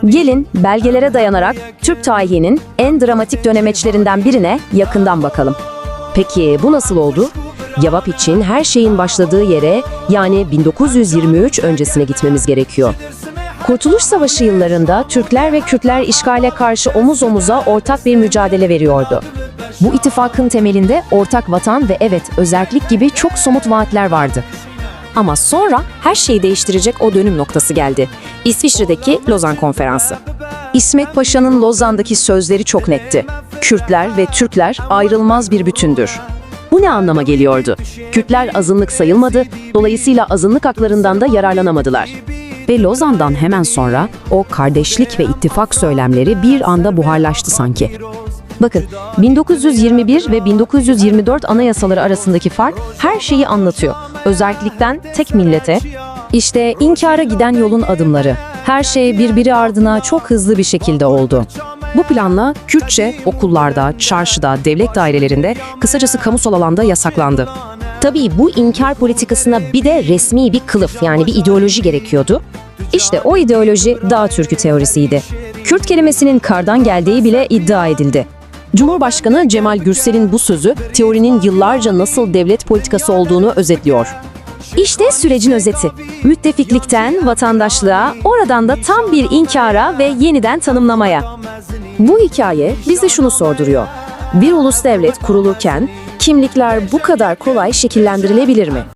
Gelin belgelere dayanarak Türk tarihinin en dramatik dönemeçlerinden birine yakından bakalım. Peki bu nasıl oldu? Cevap için her şeyin başladığı yere, yani 1923 öncesine gitmemiz gerekiyor. Kurtuluş Savaşı yıllarında Türkler ve Kürtler işgale karşı omuz omuza ortak bir mücadele veriyordu. Bu ittifakın temelinde ortak vatan ve özerklik gibi çok somut vaatler vardı. Ama sonra her şeyi değiştirecek o dönüm noktası geldi. İsviçre'deki Lozan Konferansı. İsmet Paşa'nın Lozan'daki sözleri çok netti. Kürtler ve Türkler ayrılmaz bir bütündür. Bu ne anlama geliyordu? Kürtler azınlık sayılmadı, dolayısıyla azınlık haklarından da yararlanamadılar. Ve Lozan'dan hemen sonra o kardeşlik ve ittifak söylemleri bir anda buharlaştı sanki. Bakın, 1921 ve 1924 anayasaları arasındaki fark her şeyi anlatıyor. Özerklikten tek millete, işte inkara giden yolun adımları. Her şey birbiri ardına çok hızlı bir şekilde oldu. Bu planla Kürtçe okullarda, çarşıda, devlet dairelerinde, kısacası kamusal alanda yasaklandı. Tabii bu inkar politikasına bir de resmi bir kılıf, yani bir ideoloji gerekiyordu. İşte o ideoloji Dağ Türkü teorisiydi. Kürt kelimesinin kardan geldiği bile iddia edildi. Cumhurbaşkanı Cemal Gürsel'in bu sözü teorinin yıllarca nasıl devlet politikası olduğunu özetliyor. İşte sürecin özeti. Müttefiklikten vatandaşlığa, oradan da tam bir inkara ve yeniden tanımlamaya. Bu hikaye bize şunu sorduruyor. Bir ulus devlet kurulurken kimlikler bu kadar kolay şekillendirilebilir mi?